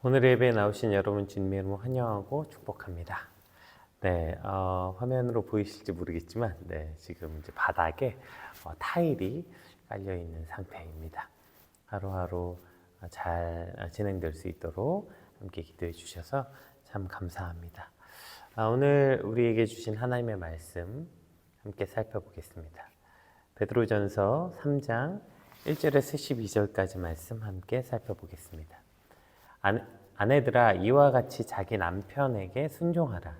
오늘 예배에 나오신 여러분 주님의 이름으로 환영하고 축복합니다. 네, 화면으로 보이실지 모르겠지만, 지금 이제 바닥에 타일이 깔려 있는 상태입니다. 하루하루 잘 진행될 수 있도록 함께 기도해 주셔서 참 감사합니다. 오늘 우리에게 주신 하나님의 말씀 함께 살펴보겠습니다. 베드로전서 3장 1절에서 12절까지 말씀 함께 살펴보겠습니다. 아내들아 이와 같이 자기 남편에게 순종하라.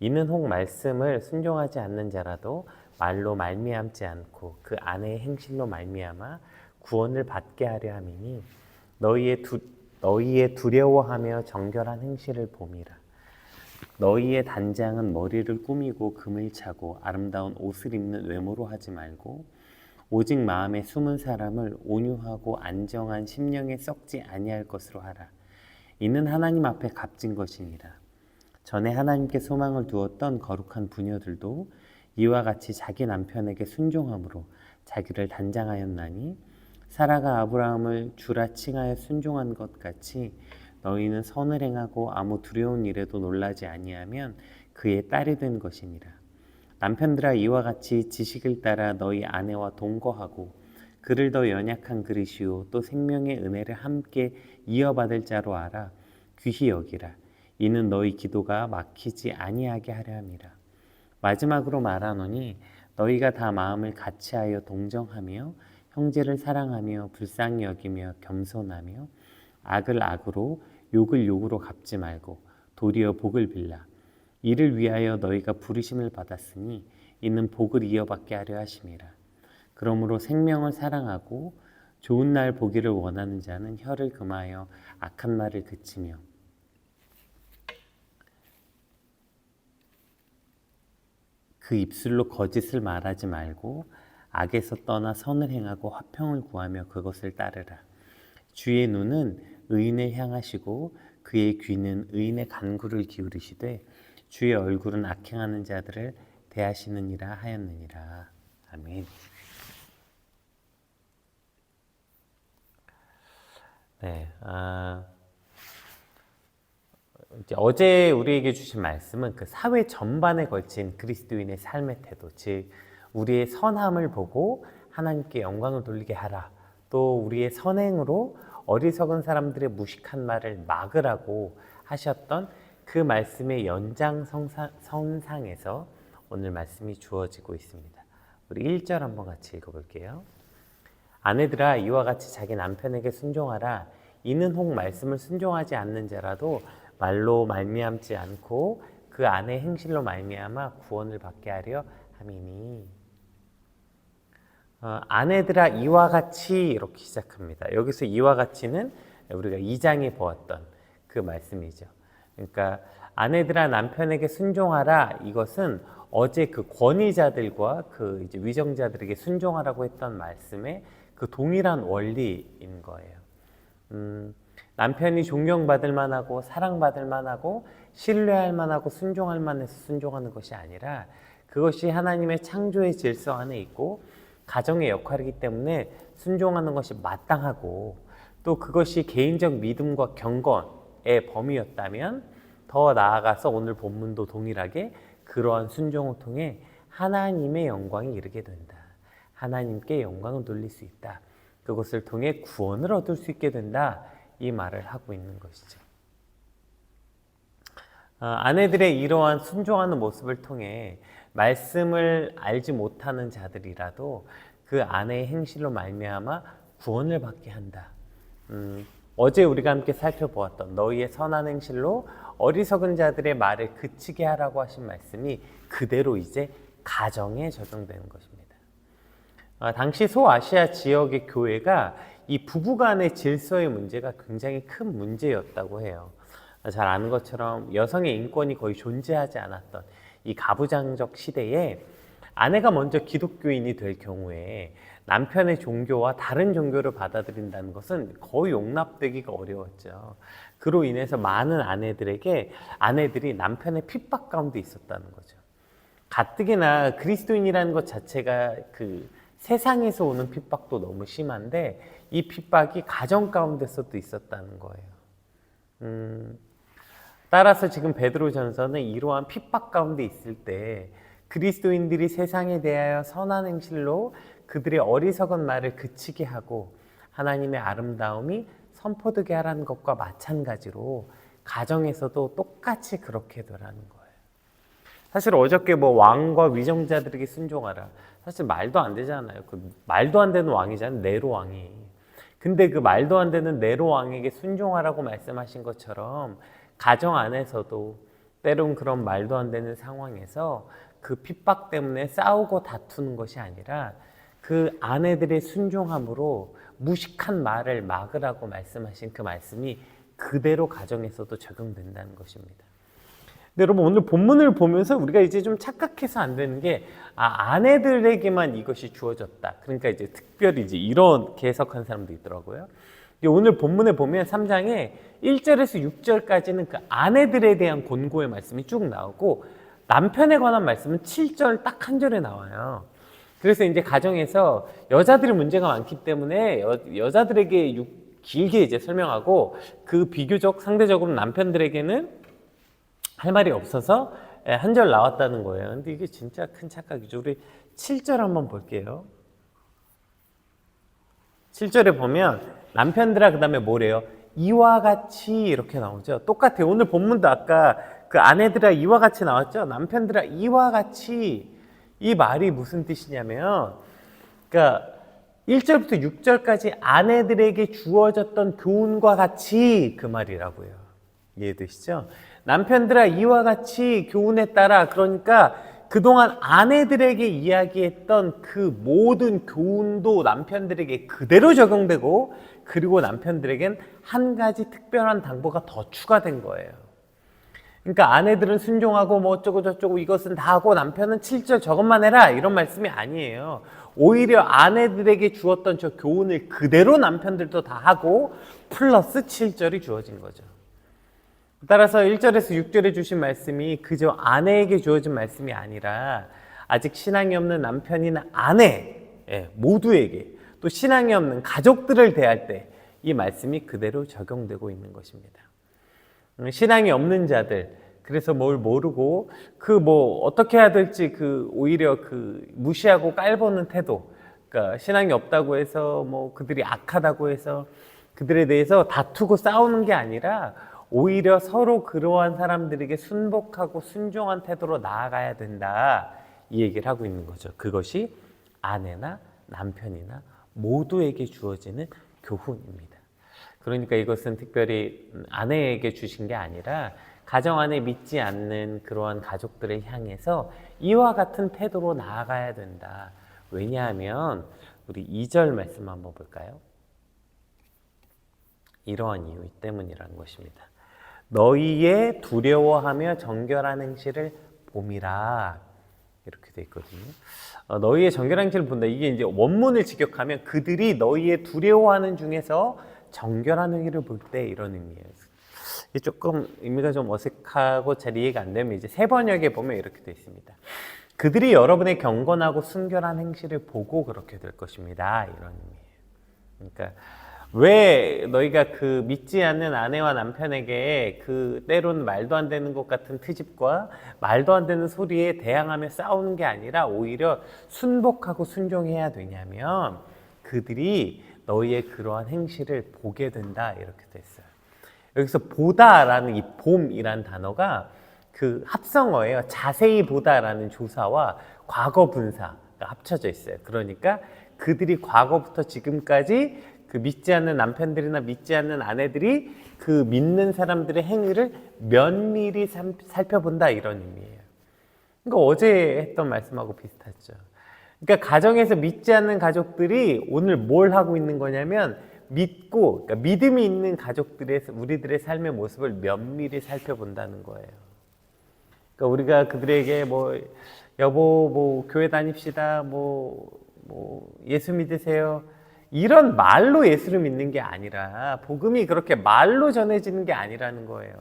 이는 혹 말씀을 순종하지 않는 자라도 말로 말미암지 않고 그 아내의 행실로 말미암아 구원을 받게 하려 함이니 너희의 두려워하며 정결한 행실을 봄이라. 너희의 단장은 머리를 꾸미고 금을 차고 아름다운 옷을 입는 외모로 하지 말고 오직 마음에 숨은 사람을 온유하고 안정한 심령에 썩지 아니할 것으로 하라. 이는 하나님 앞에 값진 것이니라. 전에 하나님께 소망을 두었던 거룩한 부녀들도 이와 같이 자기 남편에게 순종함으로 자기를 단장하였나니 사라가 아브라함을 주라 칭하여 순종한 것 같이 너희는 선을 행하고 아무 두려운 일에도 놀라지 아니하면 그의 딸이 된 것이니라. 남편들아 이와 같이 지식을 따라 너희 아내와 동거하고 그를 더 연약한 그릇이요 또 생명의 은혜를 함께 이어받을 자로 알아 귀히 여기라. 이는 너희 기도가 막히지 아니하게 하려 함이라. 마지막으로 말하노니 너희가 다 마음을 같이하여 동정하며 형제를 사랑하며 불쌍히 여기며 겸손하며 악을 악으로 욕을 욕으로 갚지 말고 도리어 복을 빌라. 이를 위하여 너희가 부르심을 받았으니 이는 복을 이어받게 하려 하심이라. 그러므로 생명을 사랑하고 좋은 날 보기를 원하는 자는 혀를 금하여 악한 말을 그치며 그 입술로 거짓을 말하지 말고 악에서 떠나 선을 행하고 화평을 구하며 그것을 따르라. 주의 눈은 의인을 향하시고 그의 귀는 의인의 간구를 기울이시되 주의 얼굴은 악행하는 자들을 대하시느니라 하였느니라. 아멘. 이제 어제 우리에게 주신 말씀은 그 사회 전반에 걸친 그리스도인의 삶의 태도, 즉 우리의 선함을 보고 하나님께 영광을 돌리게 하라. 또 우리의 선행으로 어리석은 사람들의 무식한 말을 막으라고 하셨던 그 말씀의 연장선상에서 오늘 말씀이 주어지고 있습니다. 우리 1절 한번 같이 읽어볼게요. 아내들아 이와 같이 자기 남편에게 순종하라. 이는 혹 말씀을 순종하지 않는 자라도 말로 말미암지 않고 그 아내의 행실로 말미암아 구원을 받게 하려 함이니. 아내들아 이와 같이 이렇게 시작합니다. 여기서 이와 같이는 우리가 2장에 보았던 그 말씀이죠. 그러니까 아내들아 남편에게 순종하라. 이것은 어제 그 권위자들과 그 이제 위정자들에게 순종하라고 했던 말씀의 그 동일한 원리인 거예요. 남편이 존경받을 만하고 사랑받을 만하고 신뢰할 만하고 순종할 만해서 순종하는 것이 아니라 그것이 하나님의 창조의 질서 안에 있고 가정의 역할이기 때문에 순종하는 것이 마땅하고 또 그것이 개인적 믿음과 경건의 범위였다면 더 나아가서 오늘 본문도 동일하게 그러한 순종을 통해 하나님의 영광이 이르게 된다. 하나님께 영광을 돌릴 수 있다. 그것을 통해 구원을 얻을 수 있게 된다. 이 말을 하고 있는 것이죠. 아내들의 이러한 순종하는 모습을 통해 말씀을 알지 못하는 자들이라도 그 아내의 행실로 말미암아 구원을 받게 한다. 어제 우리가 함께 살펴보았던 너희의 선한 행실로 어리석은 자들의 말을 그치게 하라고 하신 말씀이 그대로 이제 가정에 적용되는 것입니다. 당시 소아시아 지역의 교회가 이 부부간의 질서의 문제가 굉장히 큰 문제였다고 해요. 잘 아는 것처럼 여성의 인권이 거의 존재하지 않았던 이 가부장적 시대에 아내가 먼저 기독교인이 될 경우에 남편의 종교와 다른 종교를 받아들인다는 것은 거의 용납되기가 어려웠죠. 그로 인해서 많은 아내들이 남편의 핍박 가운데 있었다는 거죠. 가뜩이나 그리스도인이라는 것 자체가 그 세상에서 오는 핍박도 너무 심한데 이 핍박이 가정 가운데서도 있었다는 거예요. 따라서 지금 베드로전서는 이러한 핍박 가운데 있을 때 그리스도인들이 세상에 대하여 선한 행실로 그들의 어리석은 말을 그치게 하고 하나님의 아름다움이 선포되게 하라는 것과 마찬가지로 가정에서도 똑같이 그렇게 되라는 거예요. 사실 어저께 뭐 왕과 위정자들에게 순종하라. 사실 말도 안 되잖아요. 그 말도 안 되는 왕이잖아요. 네로 왕이. 근데 그 말도 안 되는 네로 왕에게 순종하라고 말씀하신 것처럼 가정 안에서도 때론 그런 말도 안 되는 상황에서 그 핍박 때문에 싸우고 다투는 것이 아니라 그 아내들의 순종함으로 무식한 말을 막으라고 말씀하신 그 말씀이 그대로 가정에서도 적용된다는 것입니다. 근데 여러분 오늘 본문을 보면서 우리가 이제 좀 착각해서 안 되는 게 아내들에게만 이것이 주어졌다. 그러니까 이제 특별히 이제 이렇게 해석한 사람도 있더라고요. 오늘 본문에 보면 3장에 1절에서 6절까지는 그 아내들에 대한 권고의 말씀이 쭉 나오고 남편에 관한 말씀은 7절 딱 한 절에 나와요. 그래서 이제 가정에서 여자들이 문제가 많기 때문에 여자들에게 길게 이제 설명하고 그 비교적 상대적으로 남편들에게는 할 말이 없어서 한 절 나왔다는 거예요. 근데 이게 진짜 큰 착각이죠. 우리 7절 한번 볼게요. 7절에 보면 남편들아 그 다음에 뭐래요? 이와 같이 이렇게 나오죠. 똑같아요. 오늘 본문도 아까 그 아내들아 이와 같이 나왔죠. 남편들아 이와 같이. 이 말이 무슨 뜻이냐면 그러니까 1절부터 6절까지 아내들에게 주어졌던 교훈과 같이 그 말이라고요. 이해되시죠? 남편들아 이와 같이 교훈에 따라 그러니까 그동안 아내들에게 이야기했던 그 모든 교훈도 남편들에게 그대로 적용되고 그리고 남편들에겐 한 가지 특별한 당부가 더 추가된 거예요. 그러니까 아내들은 순종하고 뭐 어쩌고 저쩌고 이것은 다 하고 남편은 7절 저것만 해라 이런 말씀이 아니에요. 오히려 아내들에게 주었던 저 교훈을 그대로 남편들도 다 하고 플러스 7절이 주어진 거죠. 따라서 1절에서 6절에 주신 말씀이 그저 아내에게 주어진 말씀이 아니라 아직 신앙이 없는 남편이나 아내 모두에게 또 신앙이 없는 가족들을 대할 때 이 말씀이 그대로 적용되고 있는 것입니다. 신앙이 없는 자들 그래서 뭘 모르고 그 뭐 어떻게 해야 될지 그 오히려 그 무시하고 깔보는 태도 그러니까 신앙이 없다고 해서 뭐 그들이 악하다고 해서 그들에 대해서 다투고 싸우는 게 아니라 오히려 서로 그러한 사람들에게 순복하고 순종한 태도로 나아가야 된다 이 얘기를 하고 있는 거죠. 그것이 아내나 남편이나 모두에게 주어지는 교훈입니다. 그러니까 이것은 특별히 아내에게 주신 게 아니라 가정 안에 믿지 않는 그러한 가족들을 향해서 이와 같은 태도로 나아가야 된다. 왜냐하면 우리 2절 말씀 한번 볼까요? 이러한 이유 때문이라는 것입니다. 너희의 두려워하며 정결한 행실을 봄이라 이렇게 돼 있거든요. 너희의 정결한 행실을 본다. 이게 이제 원문을 직역하면 그들이 너희의 두려워하는 중에서 정결한 행위를 볼 때 이런 의미예요. 이게 조금 의미가 좀 어색하고 잘 이해가 안 되면 이제 새 번역에 보면 이렇게 돼 있습니다. 그들이 여러분의 경건하고 순결한 행실을 보고 그렇게 될 것입니다. 이런 의미예요. 그러니까 왜 너희가 그 믿지 않는 아내와 남편에게 그 때로는 말도 안 되는 것 같은 트집과 말도 안 되는 소리에 대항하며 싸우는 게 아니라 오히려 순복하고 순종해야 되냐면 그들이 너희의 그러한 행실을 보게 된다 이렇게 됐어요. 여기서 보다라는 이 봄이란 단어가 그 합성어예요. 자세히 보다라는 조사와 과거 분사가 합쳐져 있어요. 그러니까 그들이 과거부터 지금까지 그 믿지 않는 남편들이나 믿지 않는 아내들이 그 믿는 사람들의 행위를 면밀히 살펴본다 이런 의미예요. 그러니까 어제 했던 말씀하고 비슷하죠. 그러니까 가정에서 믿지 않는 가족들이 오늘 뭘 하고 있는 거냐면 믿고 그러니까 믿음이 있는 가족들의 우리들의 삶의 모습을 면밀히 살펴본다는 거예요. 그러니까 우리가 그들에게 뭐 여보 뭐 교회 다닙시다 뭐 예수 믿으세요 이런 말로 예수를 믿는 게 아니라 복음이 그렇게 말로 전해지는 게 아니라는 거예요.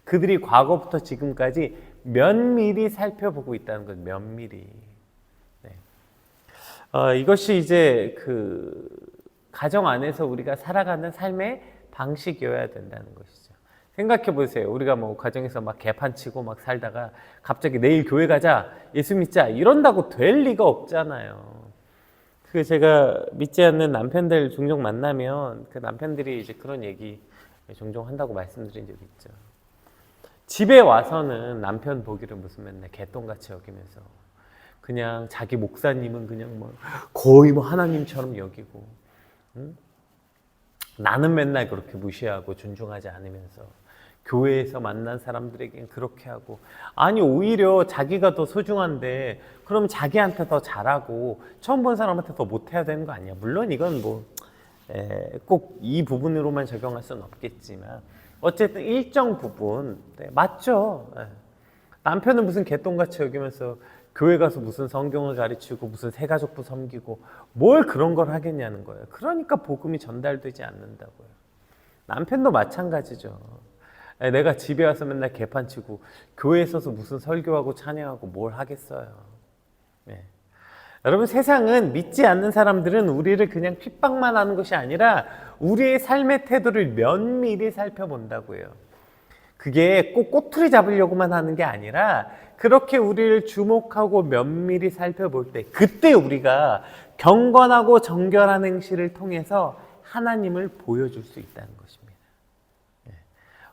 그들이 과거부터 지금까지 면밀히 살펴보고 있다는 것, 면밀히. 네. 이것이 이제 그 가정 안에서 우리가 살아가는 삶의 방식이어야 된다는 것이죠. 생각해 보세요. 우리가 뭐 가정에서 막 개판치고 막 살다가 갑자기 내일 교회 가자, 예수 믿자 이런다고 될 리가 없잖아요. 그 제가 믿지 않는 남편들 종종 만나면 그 남편들이 이제 그런 얘기 종종 한다고 말씀드린 적이 있죠. 집에 와서는 남편 보기를 무슨 맨날 개똥같이 여기면서 그냥 자기 목사님은 그냥 뭐 거의 뭐 하나님처럼 여기고, 응? 나는 맨날 그렇게 무시하고 존중하지 않으면서 교회에서 만난 사람들에겐 그렇게 하고, 아니 오히려 자기가 더 소중한데 그럼 자기한테 더 잘하고 처음 본 사람한테 더 못해야 되는 거 아니야. 물론 이건 뭐 꼭 이 부분으로만 적용할 수는 없겠지만 어쨌든 일정 부분 맞죠. 남편은 무슨 개똥같이 여기면서 교회 가서 무슨 성경을 가르치고 무슨 새가족부 섬기고 뭘 그런 걸 하겠냐는 거예요. 그러니까 복음이 전달되지 않는다고요. 남편도 마찬가지죠. 내가 집에 와서 맨날 개판치고 교회에 있어서 무슨 설교하고 찬양하고 뭘 하겠어요. 네. 여러분, 세상은 믿지 않는 사람들은 우리를 그냥 핍박만 하는 것이 아니라 우리의 삶의 태도를 면밀히 살펴본다고요. 그게 꼭 꼬투리 잡으려고만 하는 게 아니라 그렇게 우리를 주목하고 면밀히 살펴볼 때 그때 우리가 경건하고 정결한 행실을 통해서 하나님을 보여줄 수 있다는 것입니다.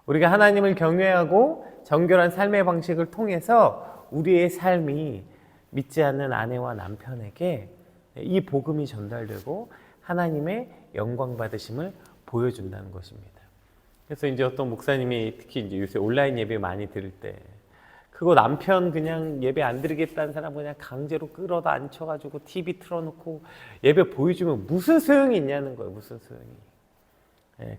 우리가 하나님을 경외하고 정결한 삶의 방식을 통해서 우리의 삶이 믿지 않는 아내와 남편에게 이 복음이 전달되고 하나님의 영광 받으심을 보여준다는 것입니다. 그래서 이제 어떤 목사님이 특히 이제 요새 온라인 예배 많이 들을 때 그거 남편 그냥 예배 안 드리겠다는 사람 그냥 강제로 끌어다 앉혀가지고 TV 틀어놓고 예배 보여주면 무슨 소용이 있냐는 거예요. 무슨 소용이.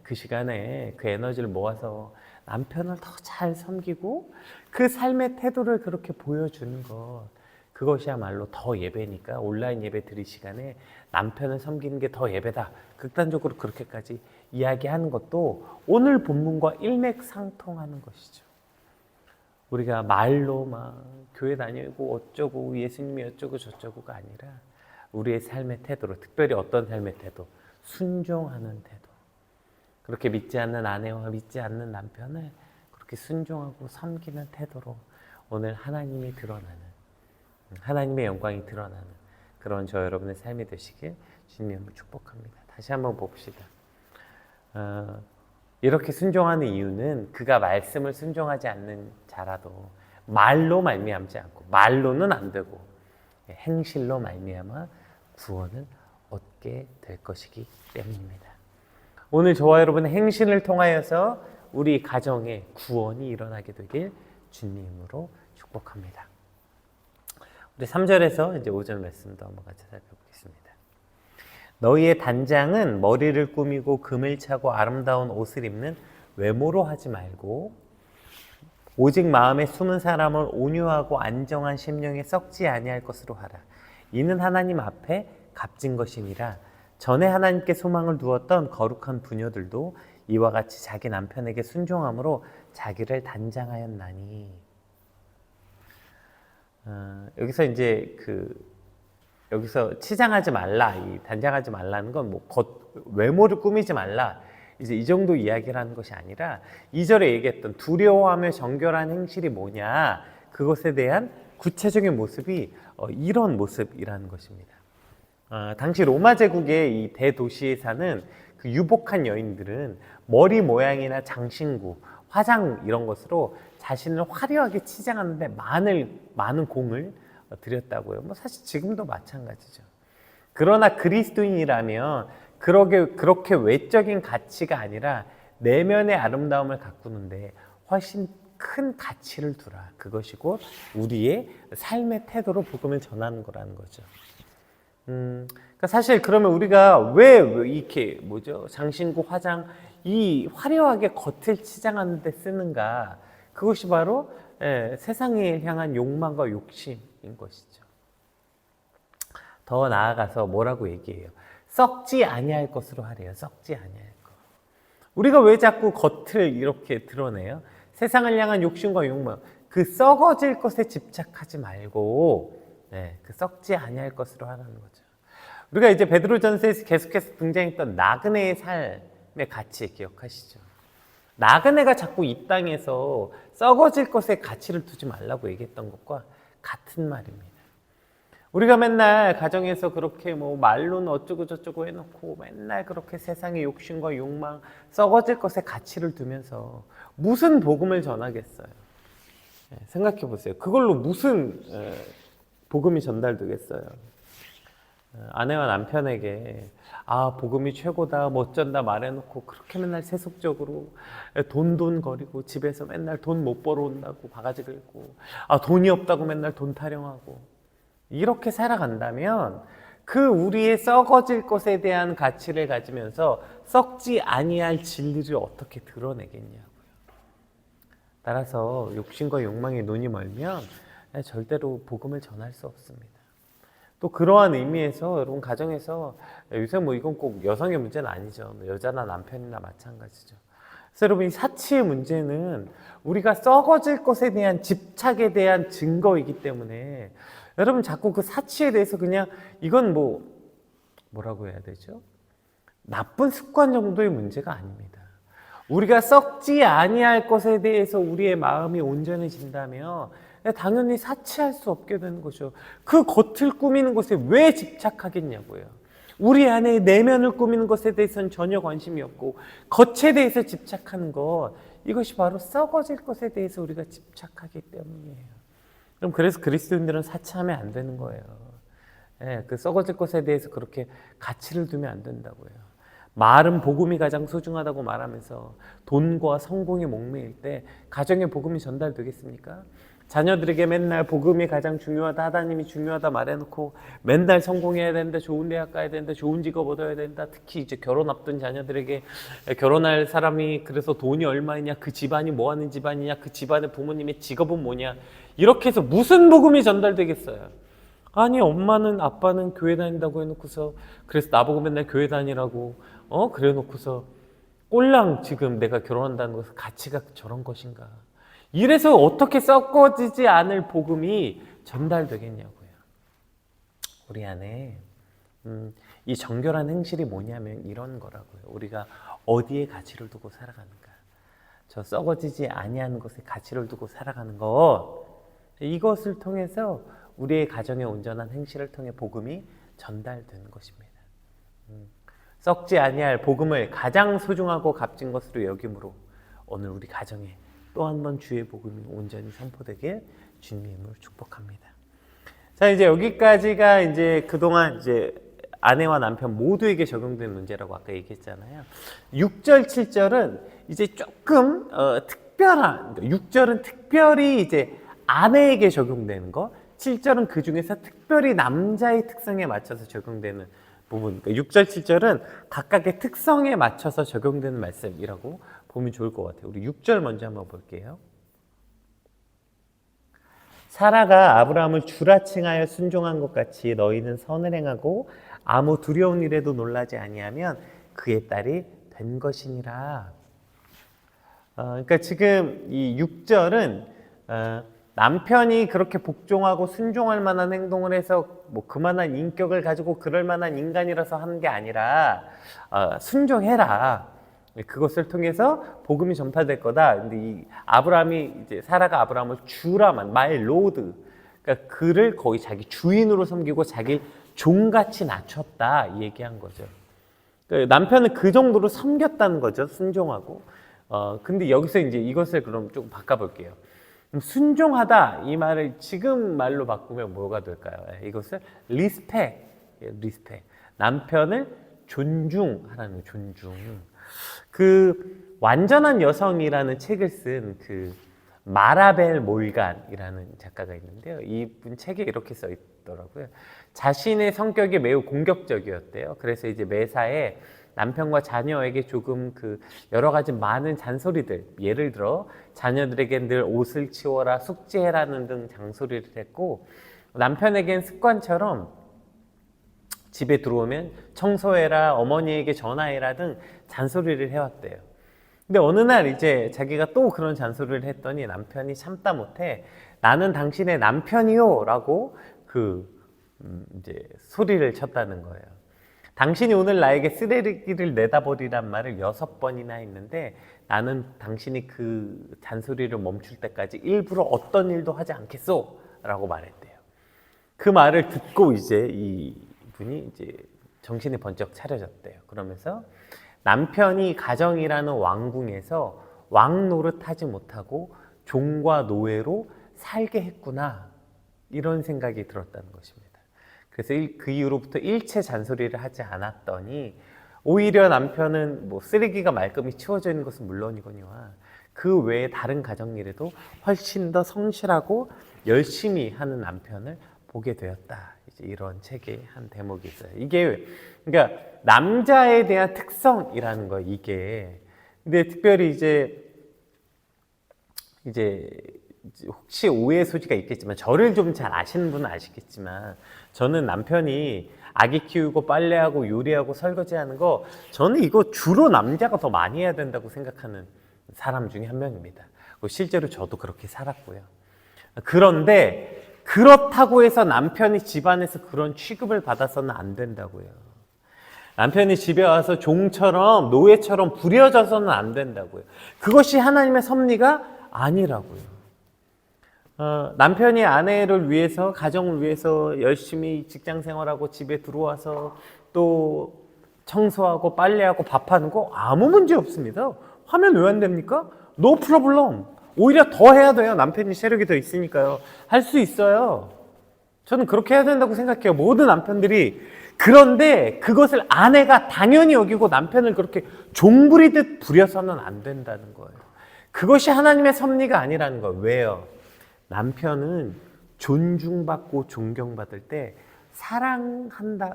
그 시간에 그 에너지를 모아서 남편을 더 잘 섬기고 그 삶의 태도를 그렇게 보여주는 것, 그것이야말로 더 예배니까 온라인 예배 드릴 시간에 남편을 섬기는 게 더 예배다. 극단적으로 그렇게까지 이야기하는 것도 오늘 본문과 일맥상통하는 것이죠. 우리가 말로 막 교회 다니고 어쩌고 예수님이 어쩌고 저쩌고가 아니라 우리의 삶의 태도로, 특별히 어떤 삶의 태도? 순종하는 태도. 그렇게 믿지 않는 아내와 믿지 않는 남편을 그렇게 순종하고 섬기는 태도로 오늘 하나님이 드러나는, 하나님의 영광이 드러나는 그런 저 여러분의 삶이 되시길 주님을 축복합니다. 다시 한번 봅시다. 이렇게 순종하는 이유는 그가 말씀을 순종하지 않는 자라도 말로 말미암지 않고, 말로는 안 되고 행실로 말미암아 구원을 얻게 될 것이기 때문입니다. 오늘 저와 여러분의 행실을 통하여서 우리 가정에 구원이 일어나게 되길 주님으로 축복합니다. 우리 3절에서 이제 5절 말씀도 한번 같이 살펴보겠습니다. 너희의 단장은 머리를 꾸미고 금을 차고 아름다운 옷을 입는 외모로 하지 말고 오직 마음에 숨은 사람을 온유하고 안정한 심령에 썩지 아니할 것으로 하라. 이는 하나님 앞에 값진 것이니라. 전에 하나님께 소망을 두었던 거룩한 부녀들도 이와 같이 자기 남편에게 순종함으로 자기를 단장하였나니. 여기서 이제 여기서 치장하지 말라, 이 단장하지 말라는 건 뭐 외모를 꾸미지 말라, 이제 이 정도 이야기를 하는 것이 아니라 2절에 얘기했던 두려워하며 정결한 행실이 뭐냐, 그것에 대한 구체적인 모습이 이런 모습이라는 것입니다. 당시 로마 제국의 이 대도시에 사는 그 유복한 여인들은 머리 모양이나 장신구, 화장 이런 것으로 자신을 화려하게 치장하는데 많은 공을 들였다고요. 뭐 사실 지금도 마찬가지죠. 그러나 그리스도인이라면 그렇게 외적인 가치가 아니라 내면의 아름다움을 가꾸는데 훨씬 큰 가치를 두라. 그것이 곧 우리의 삶의 태도로 복음을 전하는 거라는 거죠. 그러니까 사실 그러면 우리가 왜 이렇게 장신구, 화장, 이 화려하게 겉을 치장하는 데 쓰는가? 그것이 바로 세상을 향한 욕망과 욕심인 것이죠. 더 나아가서 뭐라고 얘기해요? 썩지 아니할 것으로 하래요. 썩지 아니할 것. 우리가 왜 자꾸 겉을 이렇게 드러내요? 세상을 향한 욕심과 욕망, 그 썩어질 것에 집착하지 말고 그 썩지 아니할 것으로 하라는 거죠. 우리가 이제 베드로전서에서 계속해서 등장했던 나그네의 삶의 가치 기억하시죠? 나그네가 자꾸 이 땅에서 썩어질 것에 가치를 두지 말라고 얘기했던 것과 같은 말입니다. 우리가 맨날 가정에서 그렇게 뭐 말로는 어쩌고 저쩌고 해놓고 맨날 그렇게 세상의 욕심과 욕망, 썩어질 것에 가치를 두면서 무슨 복음을 전하겠어요? 생각해 보세요. 그걸로 무슨 복음이 전달되겠어요? 아내와 남편에게 복음이 최고다, 멋진다 말해놓고 그렇게 맨날 세속적으로 돈거리고 집에서 맨날 돈 못 벌어온다고 바가지 긁고 돈이 없다고 맨날 돈 타령하고 이렇게 살아간다면 그 우리의 썩어질 것에 대한 가치를 가지면서 썩지 아니할 진리를 어떻게 드러내겠냐고요. 따라서 욕심과 욕망에 눈이 멀면 절대로 복음을 전할 수 없습니다. 또 그러한 의미에서 여러분 가정에서 요새 뭐 이건 꼭 여성의 문제는 아니죠. 여자나 남편이나 마찬가지죠. 그래서 여러분 이 사치의 문제는 우리가 썩어질 것에 대한 집착에 대한 증거이기 때문에 여러분 자꾸 그 사치에 대해서 그냥 이건 뭐라고 해야 되죠? 나쁜 습관 정도의 문제가 아닙니다. 우리가 썩지 아니할 것에 대해서 우리의 마음이 온전해진다면 당연히 사치할 수 없게 되는 거죠. 그 겉을 꾸미는 것에 왜 집착하겠냐고요. 우리 안에 내면을 꾸미는 것에 대해서는 전혀 관심이 없고 겉에 대해서 집착하는 것, 이것이 바로 썩어질 것에 대해서 우리가 집착하기 때문이에요. 그럼 그래서 그리스도인들은 사치하면 안 되는 거예요. 그 썩어질 것에 대해서 그렇게 가치를 두면 안 된다고요. 말은 복음이 가장 소중하다고 말하면서 돈과 성공에 목매일 때 가정에 복음이 전달되겠습니까? 자녀들에게 맨날 복음이 가장 중요하다, 하나님이 중요하다 말해놓고 맨날 성공해야 된다, 좋은 대학 가야 된다, 좋은 직업 얻어야 된다. 특히 이제 결혼 앞둔 자녀들에게 결혼할 사람이 그래서 돈이 얼마이냐, 그 집안이 뭐 하는 집안이냐, 그 집안의 부모님의 직업은 뭐냐, 이렇게 해서 무슨 복음이 전달되겠어요? 아니 엄마는 아빠는 교회 다닌다고 해놓고서 그래서 나보고 맨날 교회 다니라고 그래 놓고서 꼴랑 지금 내가 결혼한다는 것은 가치가 저런 것인가. 이래서 어떻게 썩어지지 않을 복음이 전달되겠냐고요. 우리 안에 이 정결한 행실이 뭐냐면 이런 거라고요. 우리가 어디에 가치를 두고 살아가는가. 저 썩어지지 아니하는 것에 가치를 두고 살아가는 것, 이것을 통해서 우리의 가정의 온전한 행실을 통해 복음이 전달되는 것입니다. 썩지 아니할 복음을 가장 소중하고 값진 것으로 여김으로 오늘 우리 가정에 또 한 번 주의 복음이 온전히 선포되길 주님의 이름으로 축복합니다. 자, 이제 여기까지가 이제 그동안 이제 아내와 남편 모두에게 적용된 문제라고 아까 얘기했잖아요. 6절, 7절은 이제 조금 특별한, 6절은 특별히 이제 아내에게 적용되는 거, 7절은 그 중에서 특별히 남자의 특성에 맞춰서 적용되는 부분. 그러니까 6절, 7절은 각각의 특성에 맞춰서 적용되는 말씀이라고 보면 좋을 것 같아요. 우리 6절 먼저 한번 볼게요. 사라가 아브라함을 주라칭하여 순종한 것 같이 너희는 선을 행하고 아무 두려운 일에도 놀라지 아니하면 그의 딸이 된 것이니라. 그러니까 지금 이 6절은 남편이 그렇게 복종하고 순종할 만한 행동을 해서 그만한 인격을 가지고 그럴 만한 인간이라서 하는 게 아니라 순종해라. 그것을 통해서 복음이 전파될 거다. 근데 이 아브라함이 이제 사라가 아브라함을 주라만 마이 로드, 그러니까 그를 거의 자기 주인으로 섬기고 자기 종같이 낮췄다 이 얘기한 거죠. 그러니까 남편은 그 정도로 섬겼다는 거죠. 순종하고. 근데 여기서 이제 이것을 그럼 좀 바꿔볼게요. 순종하다 이 말을 지금 말로 바꾸면 뭐가 될까요? 이것을 리스펙. 남편을 존중하라는 거예요. 존중. 그 완전한 여성이라는 책을 쓴 그 마라벨 몰간이라는 작가가 있는데요. 이분 책에 이렇게 써 있더라고요. 자신의 성격이 매우 공격적이었대요. 그래서 이제 매사에 남편과 자녀에게 조금 그 여러 가지 많은 잔소리들, 예를 들어 자녀들에겐 늘 옷을 치워라, 숙제해라는 등 잔소리를 했고, 남편에겐 습관처럼 집에 들어오면 청소해라, 어머니에게 전화해라 등 잔소리를 해왔대요. 근데 어느 날 이제 자기가 또 그런 잔소리를 했더니 남편이 참다 못해 나는 당신의 남편이요 라고 이제 소리를 쳤다는 거예요. 당신이 오늘 나에게 쓰레기를 내다 버리란 말을 6번이나 했는데 나는 당신이 그 잔소리를 멈출 때까지 일부러 어떤 일도 하지 않겠소 라고 말했대요. 그 말을 듣고 이제 이분이 이제 정신이 번쩍 차려졌대요. 그러면서 남편이 가정이라는 왕궁에서 왕 노릇하지 못하고 종과 노예로 살게 했구나, 이런 생각이 들었다는 것입니다. 그래서 그 이후로부터 일체 잔소리를 하지 않았더니 오히려 남편은 뭐 쓰레기가 말끔히 치워져 있는 것은 물론이거니와 그 외에 다른 가정일에도 훨씬 더 성실하고 열심히 하는 남편을 보게 되었다. 이제 이런 책의 한 대목이 있어요. 이게 그러니까 남자에 대한 특성이라는 거, 이게. 근데 특별히 이제 혹시 오해 소지가 있겠지만, 저를 좀 잘 아시는 분은 아시겠지만, 저는 남편이 아기 키우고 빨래하고 요리하고 설거지하는 거, 저는 이거 주로 남자가 더 많이 해야 된다고 생각하는 사람 중에 한 명입니다. 실제로 저도 그렇게 살았고요. 그런데 그렇다고 해서 남편이 집안에서 그런 취급을 받아서는 안 된다고요. 남편이 집에 와서 종처럼 노예처럼 부려져서는 안 된다고요. 그것이 하나님의 섭리가 아니라고요. 남편이 아내를 위해서, 가정을 위해서 열심히 직장 생활하고 집에 들어와서 또 청소하고 빨래하고 밥하는 거 아무 문제 없습니다. 하면 왜 안 됩니까? No problem. 오히려 더 해야 돼요. 남편이 세력이 더 있으니까요. 할 수 있어요. 저는 그렇게 해야 된다고 생각해요. 모든 남편들이. 그런데 그것을 아내가 당연히 여기고 남편을 그렇게 종부리듯 부려서는 안 된다는 거예요. 그것이 하나님의 섭리가 아니라는 거예요. 왜요? 남편은 존중받고 존경받을 때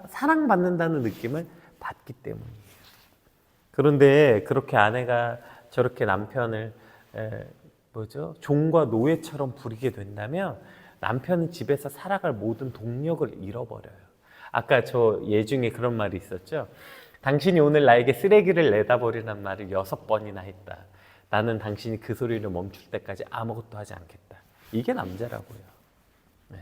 사랑받는다는 느낌을 받기 때문이에요. 그런데 그렇게 아내가 저렇게 남편을 종과 노예처럼 부리게 된다면 남편은 집에서 살아갈 모든 동력을 잃어버려요. 아까 저 예중에 그런 말이 있었죠. 당신이 오늘 나에게 쓰레기를 내다 버리란 말을 6번이나 했다. 나는 당신이 그 소리를 멈출 때까지 아무것도 하지 않겠다. 이게 남자라고요. 네.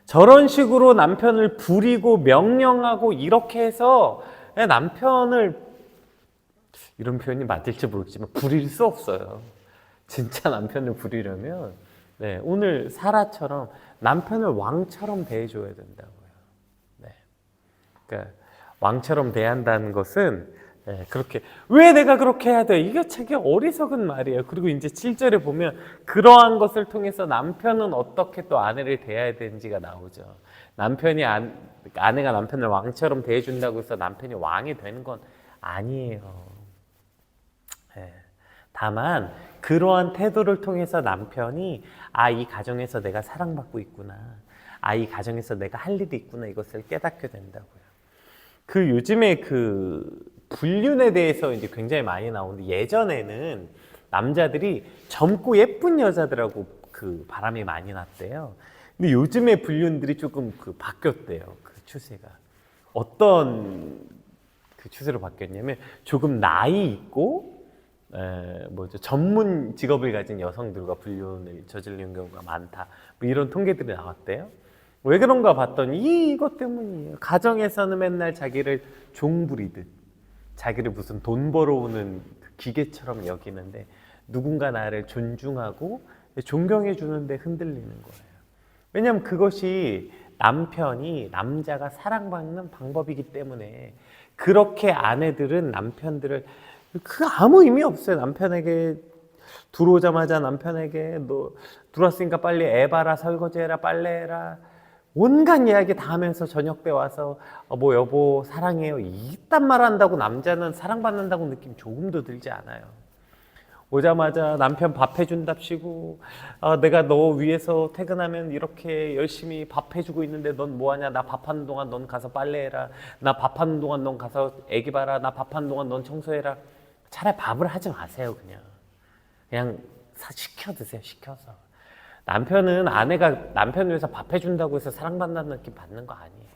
저런 식으로 남편을 부리고 명령하고 이렇게 해서 남편을, 이런 표현이 맞을지 모르겠지만, 부릴 수 없어요. 진짜 남편을 부리려면 오늘 사라처럼 남편을 왕처럼 대해줘야 된다고요. 네. 그러니까 왕처럼 대한다는 것은 그렇게, 왜 내가 그렇게 해야 돼? 이게 되게 어리석은 말이에요. 그리고 이제 7절에 보면 그러한 것을 통해서 남편은 어떻게 또 아내를 대해야 되는지가 나오죠. 아내가 남편을 왕처럼 대해준다고 해서 남편이 왕이 되는 건 아니에요. 다만 그러한 태도를 통해서 남편이 이 가정에서 내가 사랑받고 있구나, 이 가정에서 내가 할 일이 있구나, 이것을 깨닫게 된다고요. 요즘에 불륜에 대해서 이제 굉장히 많이 나오는데, 예전에는 남자들이 젊고 예쁜 여자들하고 바람이 많이 났대요. 근데 요즘에 불륜들이 조금 바뀌었대요. 추세가. 어떤 추세로 바뀌었냐면, 조금 나이 있고 전문 직업을 가진 여성들과 불륜을 저지르는 경우가 많다, 뭐 이런 통계들이 나왔대요. 왜 그런가 봤더니 이것 때문이에요. 가정에서는 맨날 자기를 종부리듯, 자기를 무슨 돈 벌어오는 기계처럼 여기는데, 누군가 나를 존중하고 존경해 주는데 흔들리는 거예요. 왜냐하면 그것이 남자가 사랑받는 방법이기 때문에. 그렇게 아내들은 남편들을, 아무 의미 없어요. 남편에게 들어오자마자 남편에게 너 들어왔으니까 빨리 애 봐라, 설거지해라, 빨래해라, 온갖 이야기 다 하면서 저녁 때 와서 여보 사랑해요, 이딴 말 한다고 남자는 사랑받는다고 느낌 조금도 들지 않아요. 오자마자 남편 밥 해준답시고, 내가 너 위해서 퇴근하면 이렇게 열심히 밥 해주고 있는데 넌 뭐하냐, 나 밥하는 동안 넌 가서 빨래해라, 나 밥하는 동안 넌 가서 애기 봐라, 나 밥하는 동안 넌 청소해라. 차라리 밥을 하지 마세요. 그냥 시켜 드세요. 시켜서. 남편은 아내가 남편 위해서 밥 해준다고 해서 사랑받는다는 느낌 받는 거 아니에요.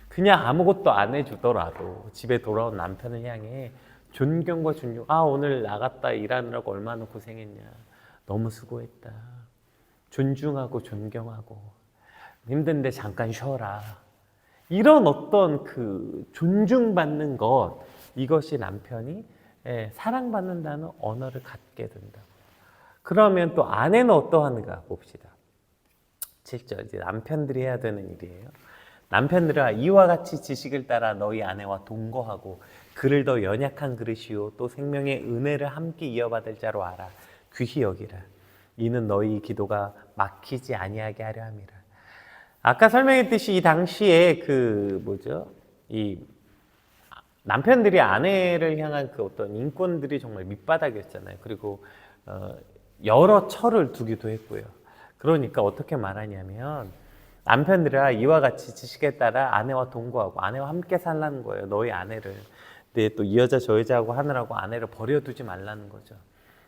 그냥 아무것도 안 해주더라도 집에 돌아온 남편을 향해 존경과 존중. 오늘 나갔다 일하느라고 얼마나 고생했냐, 너무 수고했다, 존중하고 존경하고, 힘든데 잠깐 쉬어라, 이런 어떤 그 존중받는 것, 이것이 남편이 사랑받는다는 언어를 갖게 된다. 그러면 또 아내는 어떠한가 봅시다. 7절, 이제 남편들이 해야 되는 일이에요. 남편들아 이와 같이 지식을 따라 너희 아내와 동거하고 그를 더 연약한 그릇이요 또 생명의 은혜를 함께 이어받을 자로 알아. 귀히 여기라. 이는 너희 기도가 막히지 아니하게 하려 함이라. 아까 설명했듯이 이 당시에 이 남편들이 아내를 향한 그 어떤 인권들이 정말 밑바닥이었잖아요. 그리고 여러 철을 두기도 했고요. 그러니까 어떻게 말하냐면 남편들아 이와 같이 지식에 따라 아내와 동거하고 아내와 함께 살라는 거예요. 너희 아내를. 근데 또 이 여자 저 여자하고 하느라고 아내를 버려두지 말라는 거죠.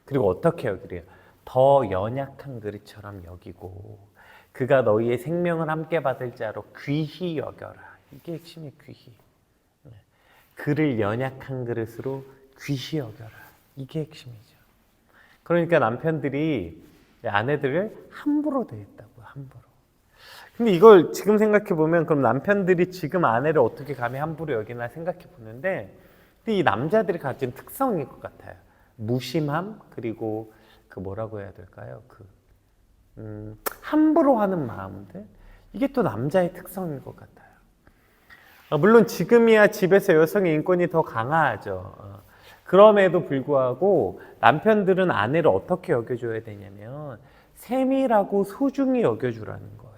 그리고 어떻게 여기래요? 더 연약한 그릇처럼 여기고 그가 너희의 생명을 함께 받을 자로 귀히 여겨라. 이게 핵심이 귀히. 그를 연약한 그릇으로 귀히 여겨라. 이게 핵심이죠. 그러니까 남편들이 아내들을 함부로 대했다고요. 함부로. 근데 이걸 지금 생각해 보면 그럼 남편들이 지금 아내를 어떻게 감히 함부로 여기나 생각해 보는데 이 남자들이 가진 특성인 것 같아요. 무심함 그리고 그 뭐라고 해야 될까요? 함부로 하는 마음들 이게 또 남자의 특성인 것 같아요. 물론 지금이야 집에서 여성의 인권이 더 강하죠. 그럼에도 불구하고 남편들은 아내를 어떻게 여겨줘야 되냐면 세밀하고 소중히 여겨주라는 거예요.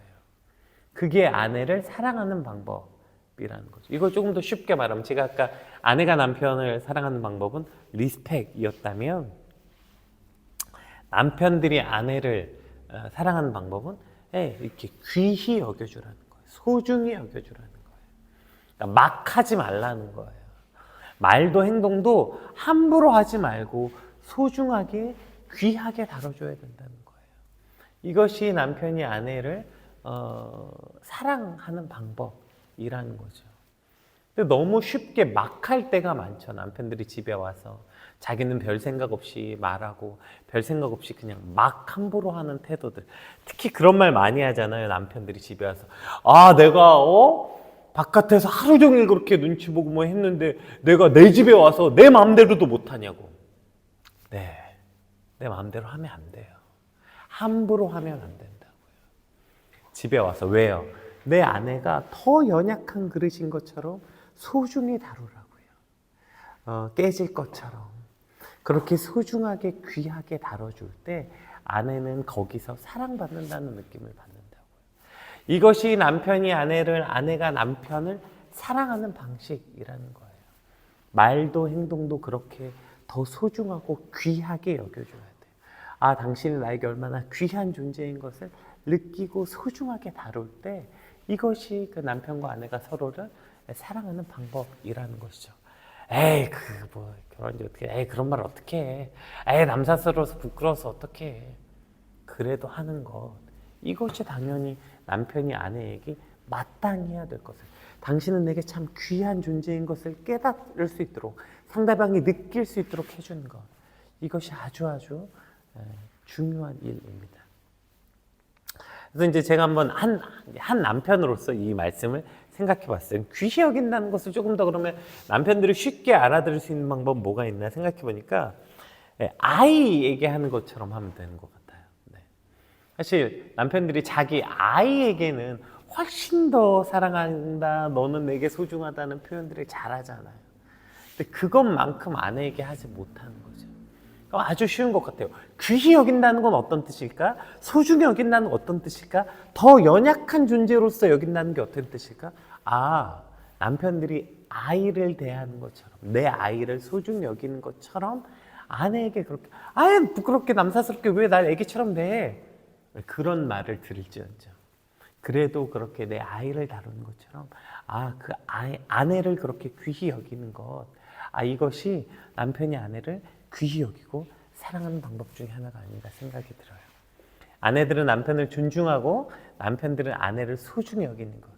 그게 아내를 사랑하는 방법이라는 거죠. 이걸 조금 더 쉽게 말하면 제가 아까 아내가 남편을 사랑하는 방법은 리스펙이었다면 남편들이 아내를 사랑하는 방법은 이렇게 귀히 여겨주라는 거예요. 소중히 여겨주라는 거예요. 그러니까 막 하지 말라는 거예요. 말도 행동도 함부로 하지 말고 소중하게 귀하게 다뤄줘야 된다는 거예요. 이것이 남편이 아내를 사랑하는 방법이라는 거죠. 근데 너무 쉽게 막 할 때가 많죠. 남편들이 집에 와서 자기는 별 생각 없이 말하고 별 생각 없이 그냥 막 함부로 하는 태도들. 특히 그런 말 많이 하잖아요. 남편들이 집에 와서 내가 바깥에서 하루 종일 그렇게 눈치 보고 뭐 했는데 내가 내 집에 와서 내 마음대로도 못하냐고. 네, 내 마음대로 하면 안 돼요. 함부로 하면 안 된다고요. 집에 와서 왜요? 내 아내가 더 연약한 그릇인 것처럼 소중히 다루라고요. 깨질 것처럼 그렇게 소중하게 귀하게 다뤄줄 때 아내는 거기서 사랑받는다는 느낌을 받는다고요. 이것이 남편이 아내가 남편을 사랑하는 방식이라는 거예요. 말도 행동도 그렇게 더 소중하고 귀하게 여겨줘야 돼요. 당신이 나에게 얼마나 귀한 존재인 것을 느끼고 소중하게 다룰 때 이것이 그 남편과 아내가 서로를 사랑하는 방법이라는 것이죠. 결혼인지 어떻게, 그런 말 어떻게 해. 남사스러워서 부끄러워서 어떻게 해. 그래도 하는 것. 이것이 당연히 남편이 아내에게 마땅히 해야 될 것을. 당신은 내게 참 귀한 존재인 것을 깨달을 수 있도록 상대방이 느낄 수 있도록 해주는 것. 이것이 아주 중요한 일입니다. 그래서 이제 제가 한번 한 남편으로서 이 말씀을 생각해 봤어요. 귀히 여긴다는 것을 조금 더 그러면 남편들이 쉽게 알아들을 수 있는 방법은 뭐가 있나 생각해 보니까 아이에게 하는 것처럼 하면 되는 것 같아요. 네. 사실 남편들이 자기 아이에게는 훨씬 더 사랑한다, 너는 내게 소중하다는 표현들을 잘하잖아요. 근데 그것만큼 아내에게 하지 못하는 거죠. 아주 쉬운 것 같아요. 귀히 여긴다는 건 어떤 뜻일까? 소중히 여긴다는 건 어떤 뜻일까? 더 연약한 존재로서 여긴다는 게 어떤 뜻일까? 남편들이 아이를 대하는 것처럼 내 아이를 소중히 여기는 것처럼 아내에게 그렇게 부끄럽게 남사스럽게 왜 날 애기처럼 대해? 그런 말을 들을지언정 그래도 그렇게 내 아이를 다루는 것처럼 그 아내를 그렇게 귀히 여기는 것 이것이 남편이 아내를 귀히 여기고 사랑하는 방법 중에 하나가 아닌가 생각이 들어요. 아내들은 남편을 존중하고 남편들은 아내를 소중히 여기는 것.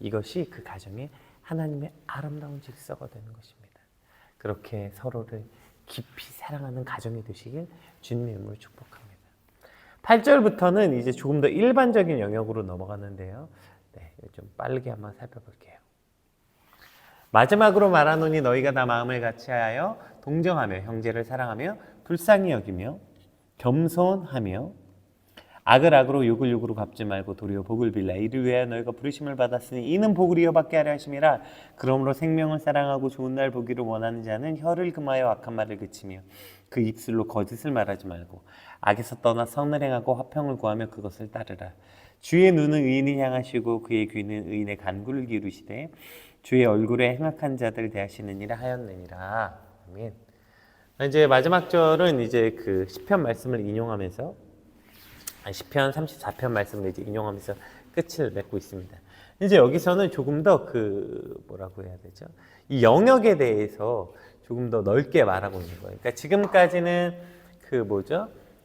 이것이 그 가정의 하나님의 아름다운 질서가 되는 것입니다. 그렇게 서로를 깊이 사랑하는 가정이 되시길 주님의 이름으로 축복합니다. 8절부터는 이제 조금 더 일반적인 영역으로 넘어가는데요. 좀 빠르게 한번 살펴볼게요. 마지막으로 말하노니 너희가 다 마음을 같이하여 동정하며 형제를 사랑하며 불쌍히 여기며 겸손하며 악을 악으로 욕을 욕으로 갚지 말고 도리어 복을 빌라. 이를 위하여 너희가 부르심을 받았으니 이는 복을 이어받게 하려 하심이라. 그러므로 생명을 사랑하고 좋은 날 보기를 원하는 자는 혀를 금하여 악한 말을 그치며 그 입술로 거짓을 말하지 말고 악에서 떠나 선을 행하고 화평을 구하며 그것을 따르라. 주의 눈은 의인을 향하시고 그의 귀는 의인의 간구를 기울이시되 주의 얼굴에 행악한 자들 대하시느니라 하였느니라. 아멘. 이제 마지막 절은 이제 그 시편 말씀을 인용하면서 시편 34편 말씀을 이제 인용하면서 끝을 맺고 있습니다. 이제 여기서는 조금 더 뭐라고 해야 되죠? 이 영역에 대해서 조금 더 넓게 말하고 있는 거예요. 그러니까 지금까지는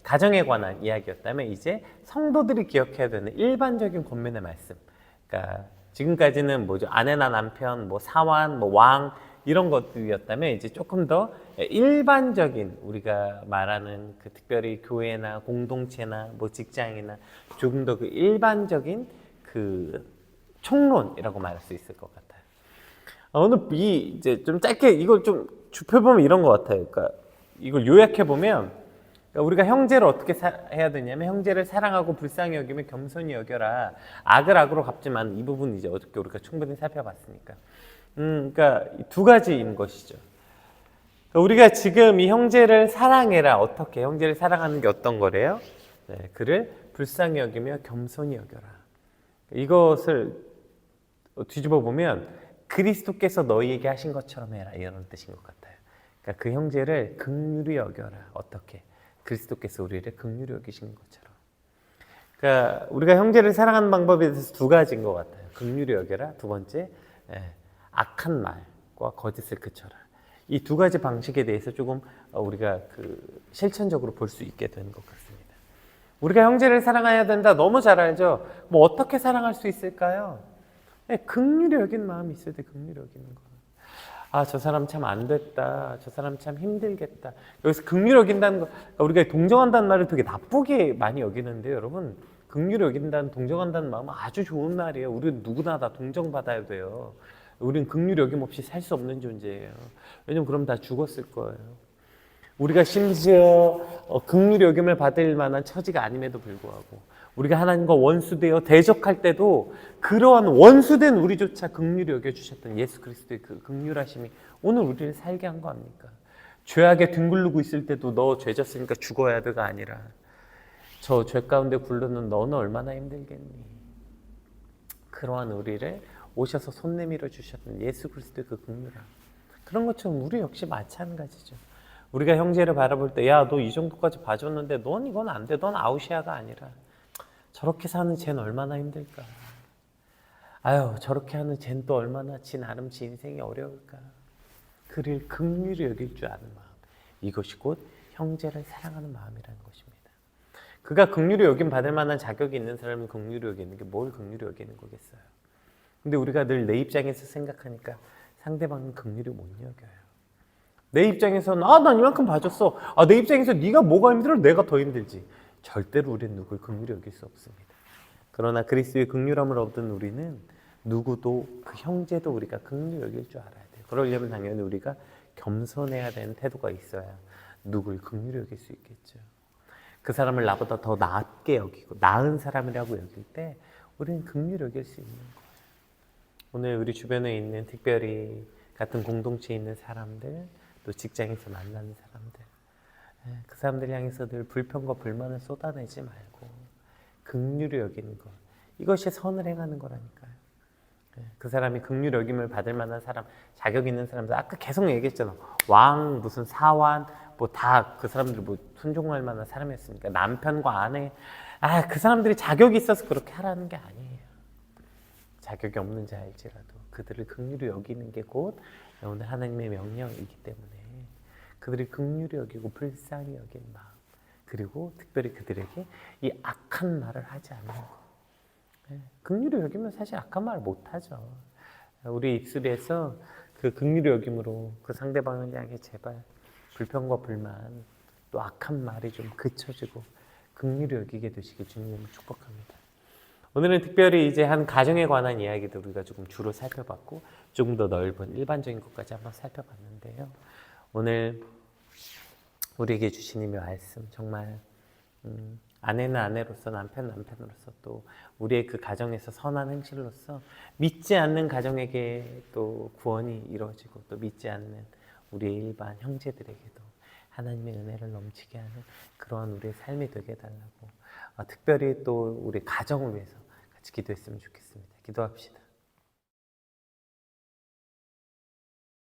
가정에 관한 이야기였다면 이제 성도들이 기억해야 되는 일반적인 권면의 말씀. 그러니까 지금까지는 아내나 남편, 사환, 왕 이런 것들이었다면 이제 조금 더 일반적인 우리가 말하는 특별히 교회나 공동체나 직장이나 조금 더 일반적인 총론이라고 말할 수 있을 것 같아요. 오늘 이제 좀 짧게 이걸 좀 좁혀보면 이런 것 같아요. 그러니까 이걸 요약해 보면 우리가 형제를 어떻게 해야 되냐면 형제를 사랑하고 불쌍히 여기며 겸손히 여겨라. 악을 악으로 갚지만 이 부분 이제 어저께 우리가 충분히 살펴봤으니까. 그러니까 두 가지인 것이죠. 우리가 지금 이 형제를 사랑해라. 어떻게 형제를 사랑하는 게 어떤 거래요? 네, 그를 불쌍히 여기며 겸손히 여겨라. 이것을 뒤집어 보면 그리스도께서 너희에게 하신 것처럼 해라 이런 뜻인 것 같아요. 그러니까 그 형제를 긍휼히 여겨라. 어떻게? 그리스도께서 우리를 긍휼히 여기신 것처럼. 그러니까 우리가 형제를 사랑하는 방법에 대해서 두 가지인 것 같아요. 긍휼히 여겨라. 두 번째, 악한 말과 거짓을 그쳐라. 이 두 가지 방식에 대해서 조금 우리가 실천적으로 볼 수 있게 되는 것 같습니다. 우리가 형제를 사랑해야 된다. 너무 잘 알죠? 어떻게 사랑할 수 있을까요? 긍휼히 여긴 마음이 있어야 돼. 긍휼히 여기는 거. 저 사람 참 안 됐다. 저 사람 참 힘들겠다. 여기서 긍휼히 여긴다는 거, 우리가 동정한다는 말을 되게 나쁘게 많이 여기는데요, 여러분. 긍휼히 여긴다는, 동정한다는 마음은 아주 좋은 말이에요. 우리는 누구나 다 동정받아야 돼요. 우리는 긍휼히 여김 없이 살 수 없는 존재예요. 왜냐면 그럼 다 죽었을 거예요. 우리가 심지어 긍휼히 여김을 받을 만한 처지가 아님에도 불구하고 우리가 하나님과 원수되어 대적할 때도 그러한 원수된 우리조차 긍휼히 여겨주셨던 예수 그리스도의 그 긍휼하심이 오늘 우리를 살게 한 거 아닙니까? 죄악에 뒹굴르고 있을 때도 너 죄졌으니까 죽어야 돼가 아니라 저 죄 가운데 굴르는 너는 얼마나 힘들겠니? 그러한 우리를 오셔서 손 내밀어 주셨던 예수 그리스도의 그 긍휼함. 그런 것처럼 우리 역시 마찬가지죠. 우리가 형제를 바라볼 때 야, 너 이 정도까지 봐줬는데 넌 이건 안 돼. 넌 아웃이야가 아니라 저렇게 사는 쟤는 얼마나 힘들까. 아유, 저렇게 하는 쟤는 또 얼마나 나름 지 인생이 어려울까. 그를 긍휼히 여길 줄 아는 마음. 이것이 곧 형제를 사랑하는 마음이라는 것입니다. 그가 긍휼히 여김 받을 만한 자격이 있는 사람은 긍휼히 여기는 게 뭘 긍휼히 여기는 거겠어요. 근데 우리가 늘 내 입장에서 생각하니까 상대방은 긍휼히 못 여겨요. 내 입장에서는 난 이만큼 봐줬어. 내 입장에서 네가 뭐가 힘들어? 내가 더 힘들지. 절대로 우리는 누굴 긍휼히 여길 수 없습니다. 그러나 그리스도의 긍휼함을 얻은 우리는 누구도 그 형제도 우리가 긍휼히 여길 줄 알아야 돼요. 그러려면 당연히 우리가 겸손해야 되는 태도가 있어야 누굴 긍휼히 여길 수 있겠죠. 그 사람을 나보다 더 낫게 여기고 나은 사람이라고 여길 때 우리는 긍휼히 여길 수 있는 거예요. 오늘 우리 주변에 있는 특별히 같은 공동체에 있는 사람들, 또 직장에서 만나는 사람들, 그 사람들 향해서 늘 불평과 불만을 쏟아내지 말고 긍휼히 여기는 것, 이것이 선을 행하는 거라니까요. 그 사람이 긍휼히 여김을 받을 만한 사람, 자격 있는 사람들, 아까 계속 얘기했잖아. 왕, 무슨 사환, 다 그 사람들 순종할 만한 사람이었으니까. 남편과 아내, 그 사람들이 자격이 있어서 그렇게 하라는 게 아니에요. 자격이 없는 자일지라도 그들을 긍휼히 여기는 게 곧 오늘 하나님의 명령이기 때문에 그들이 긍휼히 여기고 불쌍히 여긴 마음, 그리고 특별히 그들에게 이 악한 말을 하지 않는 것. 긍휼히 여기면 사실 악한 말 못하죠. 우리 입술에서 그 긍휼히 여김으로 그 상대방을 향해 제발 불평과 불만, 또 악한 말이 좀 그쳐지고 긍휼히 여기게 되시길 주님을 축복합니다. 오늘은 특별히 이제 한 가정에 관한 이야기도 우리가 조금 주로 살펴봤고 조금 더 넓은 일반적인 것까지 한번 살펴봤는데요. 오늘 우리에게 주신 이 말씀 정말 아내는 아내로서 남편은 남편으로서 또 우리의 그 가정에서 선한 행실로서 믿지 않는 가정에게 또 구원이 이루어지고 또 믿지 않는 우리의 일반 형제들에게도 하나님의 은혜를 넘치게 하는 그러한 우리의 삶이 되게 해달라고 특별히 또 우리 가정을 위해서 같이 기도했으면 좋겠습니다. 기도합시다.